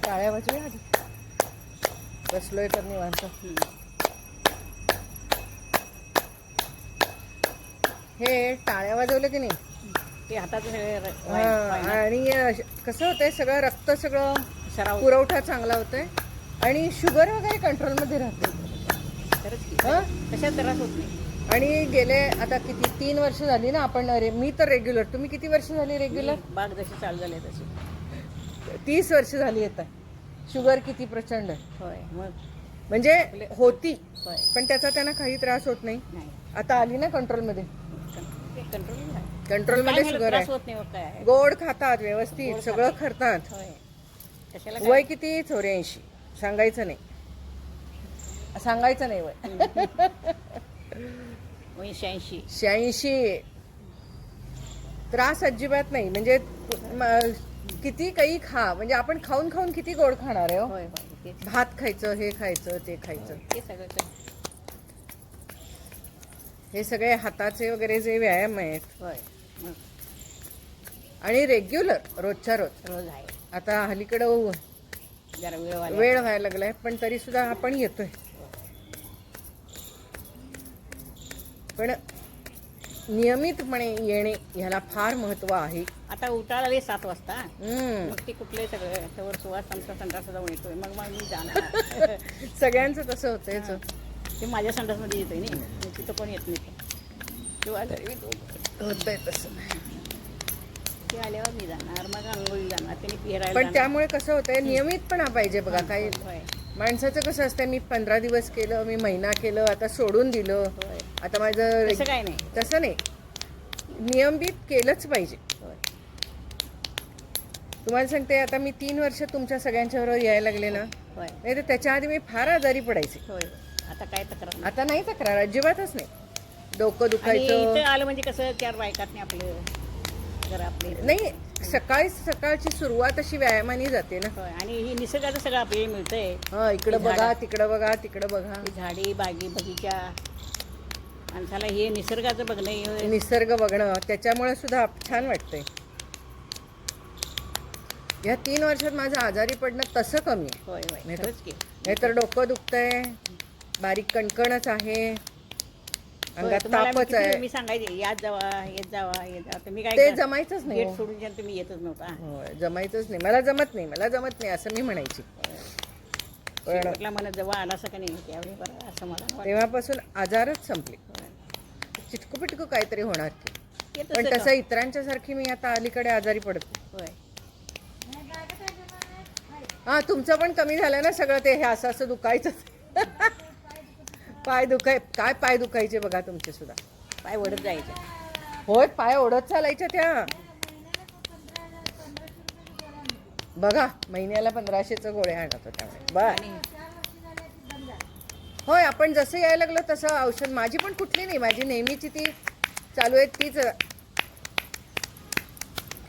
टाळ्या वाजवूया आधी. बसलोय तर निवांत. हे टाळ्या वाजवलं की नाही ते हातात आणि कसं होतंय सगळं रक्त सगळं सराव पुरवठा चांगला होतोय आणि शुगर वगैरे कंट्रोलमध्ये राहते. खरंच की हं? कशात त्रास होत नाही. आणि गेले आता किती 3 वर्ष झाली ना आपण मी तर रेग्युलर. तुम्ही किती वर्ष झाली रेग्युलर? बाग जशी चालू झाली तशी 30 वर्ष झाली येत आहे. शुगर किती प्रचंड आहे. होय मग म्हणजे होती होय पण त्याचा त्यांना काही त्रास होत नाही. नाही आता आली ना कंट्रोलमध्ये. कंट्रोल कंट्रोलमध्ये शुगर त्रास आहे. होत नाही. मग काय आहे? गोड खातात व्यवस्थित गोड सगळं खातात. करतात. होय कशाला वय किती? 84. सांगायचं नाही. सांगायचं नाही वय. 86 86. त्रास अजिबात नाही. म्हणजे किती काही खा. म्हणजे आपण खाऊन खाऊन किती गोड खाणार आहे हो. होय होय तेच भात खायचं, हे खायचं, ते खायचं. ते सगळं हे सगळे हाताचे वगैरे जे व्यायाम आहेत होय मग आणि रेग्युलर रोजच्या रोज. रोज आहे आता हल्लीकडं जरा वेळ वेळ व्हायला लागलाय पण तरी सुद्धा आपण येतोय. पण नियमितपणे येणे ह्याला फार महत्व आहे. आता उठायला लागले 7 वाजता. हम्म. मग ते कुठले सगळं त्यावर सुवास आमचा संडास जाऊन येतोय. मग मी जाणार. सगळ्यांचं तसं होतंय. ते माझ्या संडासमध्ये येतोय नाही मग तिथं कोण येत नाही. किंवा घरी होतंय तसं. ते आल्यावर मी जाणार. मग आंघोळी जाणार. त्यांनी फिरायला पण जाणार. त्यामुळे कसं होतंय नियमितपणा पाहिजे बघा. काही होय माणसाचं कसं असतं मी 15 दिवस केलं, मी महिना केलं, आता सोडून दिलं, होय आता माझं तसं काय नाही. तसं नाही. नियमित केलंच पाहिजे. होय तुम्हाला सांगते आता मी 3 वर्ष तुमच्या सगळ्यांच्या बरोबर यायला लागले ना. होय नाही तर त्याच्या आधी मी फार आजारी पडायचे. होय आता काय तक्रार नाही. आता नाही तक्रार अजिबातच नाही. डोकं आणि दुखायचं इथं आलं म्हणजे कसं 4 बायकात नाही आपलं जरा आपले नाही. सकाळची सुरुवात अशी व्यायामाने जाते ना. होय आणि ही निसर्गाचं सगळं आपल्याला मिळतंय. हा इकडं झाडं. बघा, तिकडं बघा, तिकडं बघा. ही झाडी बागी बगीचा माणसाला हे निसर्गाचं बघणं हे निसर्ग बघणं त्याच्यामुळे सुद्धा छान वाटतंय. या 3 वर्षात माझं आजारी पडणं तसं कमी आहे. होय होय नाही तर- खरंच की नाहीतर डोकं दुखतंय, बारीक कणकणच आहे, होय, अंगात तुम्हाला तापच आहे. मी सांगायचे यात जावा येत जावा येत जावा तुम्ही ते काय जमायचंच नाही गेट हो. सोडून ज्या तुम्ही येतच नव्हता. होय, जमायचंच नाही. मला जमत नाही असं मी म्हणायची. पण शेवटला म्हणत जेव्हा आला असं का नाही त्यावेळी बरं असं मला वाटतं. तेव्हापासून आजारच संपले. होय. चिटकू पिटकू काहीतरी होणार की. ते पण तसं तसं इतरांच्या सारखी मी आता अलीकडे आजारी पडते. होय हा तुमचं पण कमी झालं ना सगळं. ते हे असं असं दुखायचं. काय पाय दुखायचे बघा तुमचे सुद्धा. पाय वडत जायचे. होय पाय ओढत चालायच्या त्या. बघा महिन्याला 1500चं गोळ्या आणत होत्या बर. आणि होय आपण जसं यायला लागलो तसं औषध. माझी पण कुठली नाही. माझी नेहमीची ती चालू आहे तीच.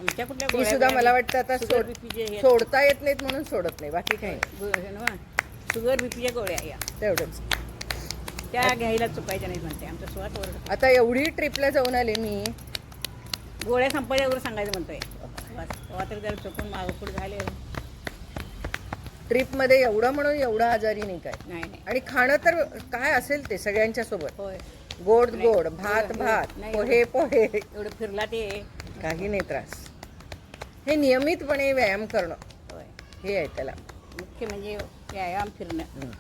आमच्या कुठल्या ती सुद्धा मला वाटतं आता शुगर बीपीचे सोडता येत नाहीत म्हणून सोडत नाही. बाकी काही नाही. शुगर बीपीच्या गोळ्या या तेवढंच. त्या घ्यायला चुकायच्या नाही म्हणते आमच्या स्वतः वर आता एवढी ट्रिपला जाऊन आले मी. गोळ्या संपायच्यावर सांगायचं म्हणतोय बस तेव्हा तर जरा चुकून मागपुढे झाले. ट्रिपमध्ये एवढं म्हणून एवढं आजारी नाही काय. नाही नाही आणि खाणं तर काय असेल ते सगळ्यांच्या सोबत. होय गोड नाही. गोड भात भात नाही. पोहे पोहे एवढं फिरला ते काही नाही त्रास. हे नियमितपणे व्यायाम करणं होय हे आहे त्याला. मुख्य म्हणजे व्यायाम फिरणं.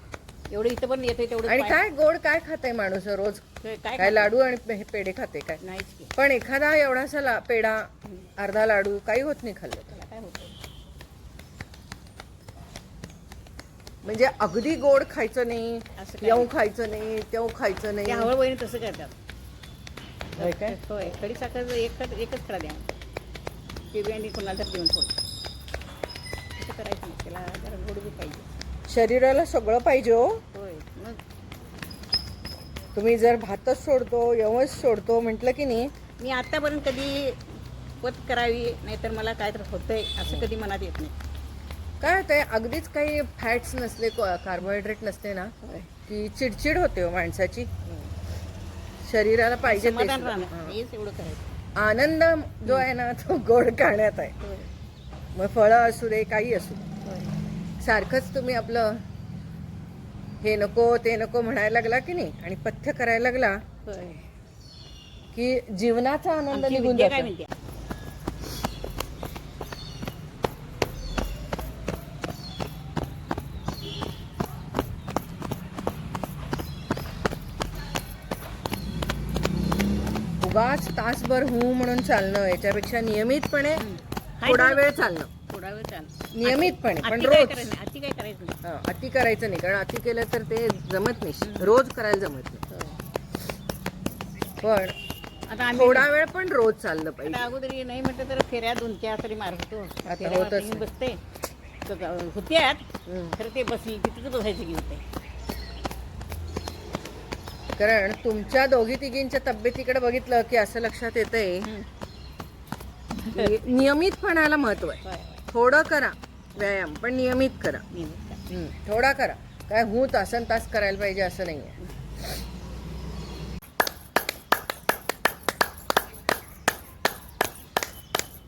एवढं इथं पण येतंय तेवढं आणि काय गोड काय खाताय माणूस रोज. काय काय लाडू आणि हे पेढे खाते काय. नाहीच की पण एखादा एवढासा पेढा अर्धा लाडू काही होत नाही खाल्लं तर. त्याला काय होतं. म्हणजे अगदी गोड खायचं नाही, असं काय येऊ खायचं नाही, तेऊ खायचं नाही. त्या हवळ बहिणी तसं करतात. होय काय? होय खडी साखर एकच खडा द्या ते बियांनी कोणाला तर देऊन सोड. तसं करायचं नाही. त्याला जरा गोड बी पाहिजे. शरीराला सगळं पाहिजे हो. होय मग तुम्ही जर भातच सोडतो यवच सोडतो म्हटलं की नाही. मी आत्तापर्यंत कधी पत करावी नाहीतर मला काय तर होतंय असं कधी मनात येत नाही. काय होतंय अगदीच काही फॅट्स नसले कार्बोहायड्रेट नसते ना होय की चिडचिड होते हो माणसाची. शरीराला पाहिजे ते समाधान सुद्धा. राहणं हेच एवढं करायचं. आनंद जो आहे ना तो गोड खाण्यात आहे. होय मग फळं असू दे काही असू दे. होय सारखंच तुम्ही आपलं हे नको ते नको म्हणायला लागला की नाही आणि पथ्य करायला लागला होय. की जीवनाचा आनंद आमची निघून विद्या काय जातो. म्हणते? उगाच तासभर हू म्हणून चालणं याच्यापेक्षा नियमितपणे हाय थोडा थोडं- वेळ चालणं, थोडा वेळ चाल. नियमितपणे पण अति काय रोज. करायचं नाही, अति काय करायचं नाही. हा, अति करायचं नाही, कारण अति केलं तर ते जमत नाही, रोज करायला जमत नाही. होय. पण आता आम्ही थोडा वेळ पण रोज चाललं आता पाहिजे. अगोदर नाही म्हटलं तर फेऱ्या 2-4 तरी मारतो. आता फेऱ्या होतच मारून नाही. बसते होत्यात हम्म. खरं ते बसली तिथंच बसायचं की होते. कारण तुमच्या दोघी तिघींच्या तब्येतीकडे बघितलं की असं लक्षात येतंय की नियमितपणाला महत्व आहे. होय होय. थोडं करा व्यायाम, पण नियमित करा. नियमित. थोडा करा, काय तासन तास करायला पाहिजे असं नाहीये.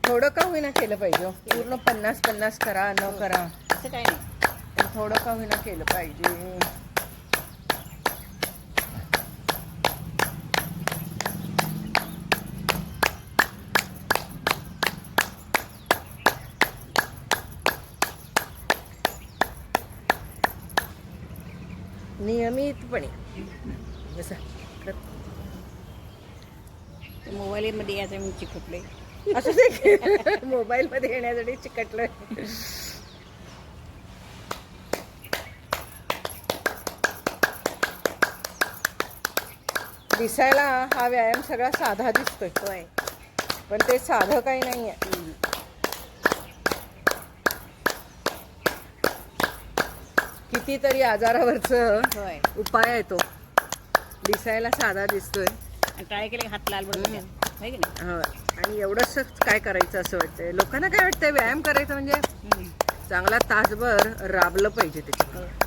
थोडं का होईना केलं पाहिजे हो. पूर्ण 50-50 करा न करा, असं काय नाही. पण थोडं का होईना केलं पाहिजे. नियमितपणे जसं मोबाईलमध्ये यायचं मी चिकटले. असं ते मोबाईल मध्ये येण्यासाठी चिकटलं. दिसायला हा व्यायाम सगळा साधा दिसतोय, होय. पण ते साधं काही नाहीये. कितीतरी आजारावरचं होय. उपाय आहे तो. दिसायला साधा दिसतोय, आणि ट्राय केले हात लाल पडतो आहे की नाही. हो. आणि एवढंच काय करायचं असं वाटतंय लोकांना. काय वाटतंय व्यायाम करायचं म्हणजे चांगला तासभर राबलं पाहिजे, त्याच्यात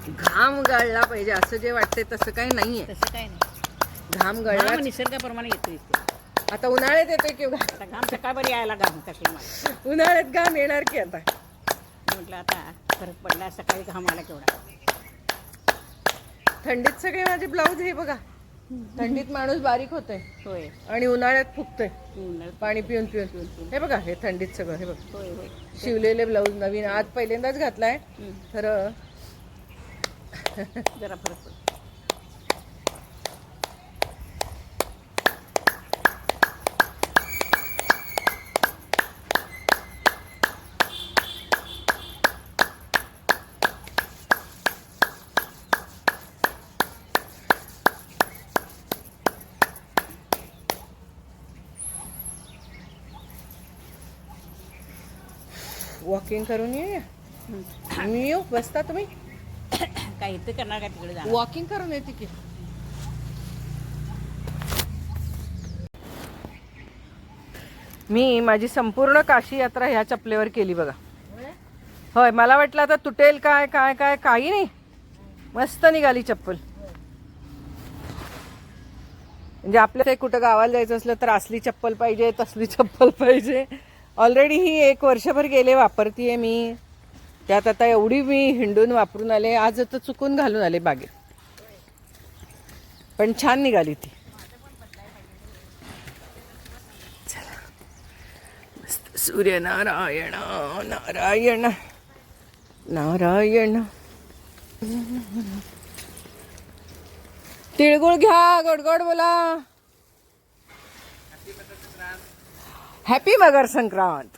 घाम गाळला पाहिजे असं जे वाटतंय तसं काही नाहीये. तसं काय नाही. घाम गाळला निसर्गाप्रमाणे येतो इथे. आता उन्हाळ्यात येतोय की आता घाम सकाळभर यायला घाम कशी मला उन्हाळ्यात घाम येणार की आता. म्हटलं आता फरक पडला सकाळी घाम आला केवढा. थंडीत सगळे माझे ब्लाऊज हे बघा, थंडीत माणूस बारीक होतोय होय. आणि उन्हाळ्यात फुगतोय उन्हाळ्यात. पाणी पिऊन पिऊन. हे बघा हे थंडीत सगळं हे बघा होय होय. शिवलेले ब्लाऊज नवीन आज पहिल्यांदाच घातलाय तर जरा फरक पडतो. वॉकिंग करून येऊया. मी येऊ, बसता तुम्ही. काय इथं करणार काय तिकडे जाणार. वॉकिंग करून येते की. मी माझी संपूर्ण काशी यात्रा ह्या चपलेवर केली बघा. होय, मला वाटलं आता तुटेल काय काय काय, काही नाही, मस्त निघाली चप्पल. म्हणजे आपल्या कुठं गावाला जायचं असलं तर असली चप्पल पाहिजे, तसली चप्पल पाहिजे. ऑलरेडी ही 1 वर्षभर गेले वापरतीये मी. त्यात आता एवढी मी हिंडून वापरून आले, आज आता चुकून घालून आले बागेत, पण छान निघाली ती. चला मस्त. सूर्यनारायण नारायण नारायण. तिळगुळ घ्या, गोडगोड बोला. हॅपी मकर संक्रांत.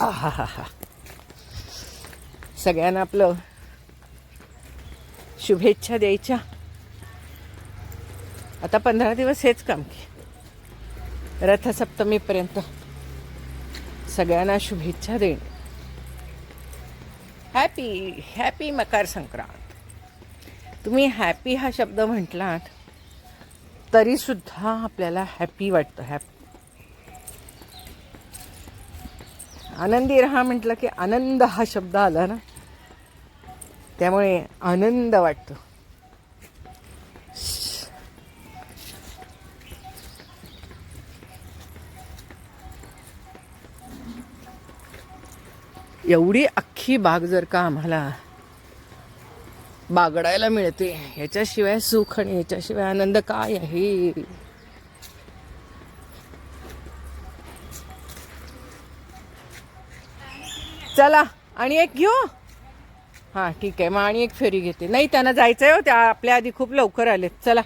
आहाहा. सगळ्यांना आपलं शुभेच्छा द्यायच्या. आता 15 दिवस हेच काम की रथसप्तमीपर्यंत सगळ्यांना शुभेच्छा देणे. Happy happy Makar Sankrant. तुम्ही हॅपी हा शब्द म्हटलात तरी सुद्धा आपल्याला हॅपी वाटतं. हॅपी, आनंदी राहा म्हटलं की आनंद हा शब्द आला ना, त्यामुळे आनंद वाटतो. एवढी अख्खी बाग जर का आम्हाला बागडायला मिळते, ह्याच्याशिवाय सुख आणि ह्याच्याशिवाय आनंद काय आहे. चला आणि एक घेऊ. हां ठीक आहे, मग आणि एक फेरी घेते. नाही त्यांना जायचंय हो, त्या आपल्या आधी खूप लवकर आलेत. चला.